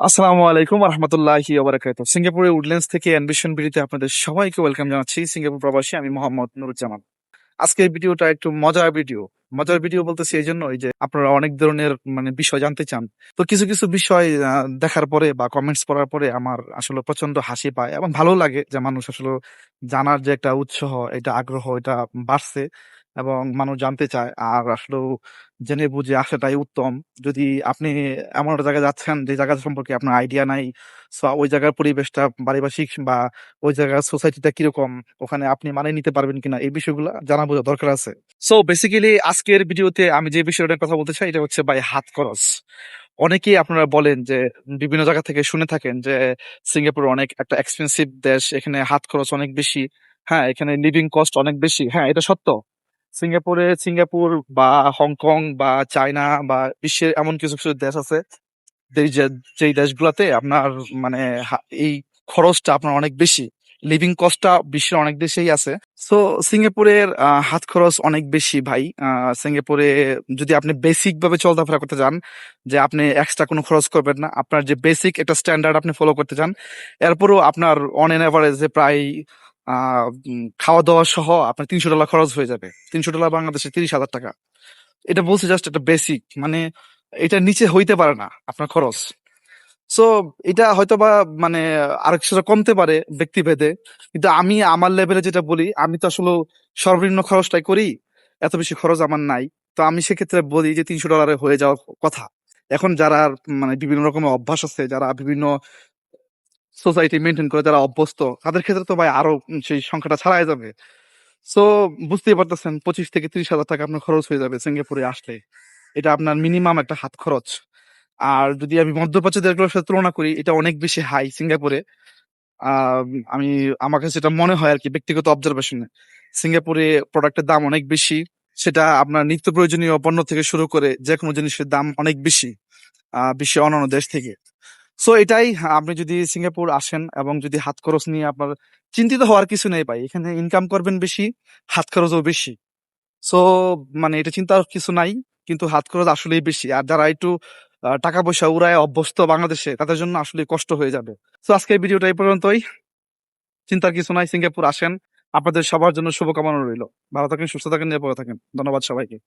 আসসালামু আলাইকুম রহমতুল্লাহি ওবারাকাতুহু। সিঙ্গাপুরের উডল্যান্ডস থেকে অ্যানভিশন বিডিতে আপনাদের সবাইকে ওয়েলকাম জানাচ্ছি। সিঙ্গাপুর প্রবাসী আমি মোহাম্মদ নুরুজ্জামান। আজকের ভিডিওটা একটু মজার ভিডিও। মজার ভিডিও বলতেছি এই জন্যই যে আপনারা অনেক ধরনের বিষয় জানতে চান। তো কিছু কিছু বিষয় দেখার পরে বা কমেন্টস পড়ার পরে আমার আসলে প্রচন্ড হাসি পায় এবং ভালো লাগে যে মানুষ আসলে জানার যে একটা উৎসাহ, এটা আগ্রহ এটা বাড়ছে এবং মানুষ জানতে চায়। আর আসলেও জেনে বুঝে আসাটাই উত্তম। যদি আপনি এমন একটা জায়গায় যাচ্ছেন যে জায়গা সম্পর্কে আপনার আইডিয়া নাই, সো ওই জায়গার পরিবেশটা পারিপার্শ্বিক বা ওই জায়গার সোসাইটিটা কিরকম, ওখানে আপনি মানিয়ে নিতে পারবেন কিনা এই বিষয়গুলো জানা বোঝা দরকার আছে। সো বেসিক্যালি আজকের ভিডিওতে আমি যে বিষয়টার কথা বলতে চাই এটা হচ্ছে ভাই হাত খরচ। অনেকেই আপনারা বলেন যে বিভিন্ন জায়গা থেকে শুনে থাকেন যে সিঙ্গাপুর অনেক একটা এক্সপেন্সিভ দেশ, এখানে হাত খরচ অনেক বেশি। হ্যাঁ, এখানে লিভিং কস্ট অনেক বেশি। হ্যাঁ, এটা সত্য। সিঙ্গাপুর বা হংকং বা চায়না বা বিশ্বের এমন কিছু কিছু দেশ আছে যেই যেই দেশগুলাতে আপনার মানে এই খরচটা আপনার অনেক বেশি। লিভিং কস্টটা বিশ্বের অনেক দেশেই আছে। সো সিঙ্গাপুরের হাত খরচ অনেক বেশি ভাই। সিঙ্গাপুরে যদি আপনি বেসিক ভাবে চলাফেরা করতে চান, যে আপনি এক্সট্রা কোনো খরচ করবেন না, আপনার যে বেসিক একটা স্ট্যান্ডার্ড আপনি ফলো করতে চান, এরপরও আপনার অন এন এভারেজে প্রায় খাওয়া দাওয়া সহ আপনার $300 খরচ হয়ে যাবে। $300 বাংলাদেশে 30,000 টাকা। এটা বলছে জাস্ট একটা বেসিক, এটা নিচে হইতে পারে না আপনার খরচ। সো এটা হয়তোবা মানে আর কিছুটা কমতে পারে ব্যক্তিভেদে, কিন্তু আমি আমার লেভেলে যেটা বলি, আমি তো আসলে সর্বনিম্ন খরচটাই করি, এত বেশি খরচ আমার নাই। তো আমি সেক্ষেত্রে বলি যে $300 হয়ে যাওয়ার কথা। এখন যারা বিভিন্ন রকমের অভ্যাস আছে, যারা বিভিন্ন সোসাইটি মেনটেন করে, যারা অভ্যস্ত, তাদের ক্ষেত্রে তো ভাই আরো সেই সংখ্যাটা ছাড়াই যাবে। সো বুঝতেই পারতেছেন 25 থেকে 30 হাজার টাকা আপনার খরচ হয়ে যাবে সিঙ্গাপুরে আসলে। এটা আপনার মিনিমাম একটা হাত খরচ। আর যদি আমি মধ্যপ্রাচ্য দেশগুলোর সাথে তুলনা করি, এটা অনেক বেশি হাই সিঙ্গাপুরে। আহ আমি আমার কাছে যেটা মনে হয় আর কি, ব্যক্তিগত অবজারভেশনে, সিঙ্গাপুরে প্রোডাক্টের দাম অনেক বেশি। সেটা আপনার নিত্য প্রয়োজনীয় পণ্য থেকে শুরু করে যে কোনো জিনিসের দাম অনেক বেশি বিশ্বের অন্যান্য দেশ থেকে। সো এটাই, আপনি যদি সিঙ্গাপুর আসেন এবং যদি হাত খরচ নিয়ে আপনার চিন্তিত হওয়ার কিছু নেই ভাই, এখানে ইনকাম করবেন বেশি, হাত খরচও বেশি। সো এটা চিন্তার কিছু নাই, কিন্তু হাত খরচ আসলেই বেশি। আর যারা একটু টাকা পয়সা উড়ায় অভ্যস্ত বাংলাদেশে, তাদের জন্য আসলে কষ্ট হয়ে যাবে। তো আজকের ভিডিওটা এই পর্যন্তই। চিন্তার কিছু নাই, সিঙ্গাপুর আসেন। আপনাদের সবার জন্য শুভকামনা রইল। ভালো থাকেন, সুস্থ থাকেন, নিরাপদে থাকেন। ধন্যবাদ সবাইকে।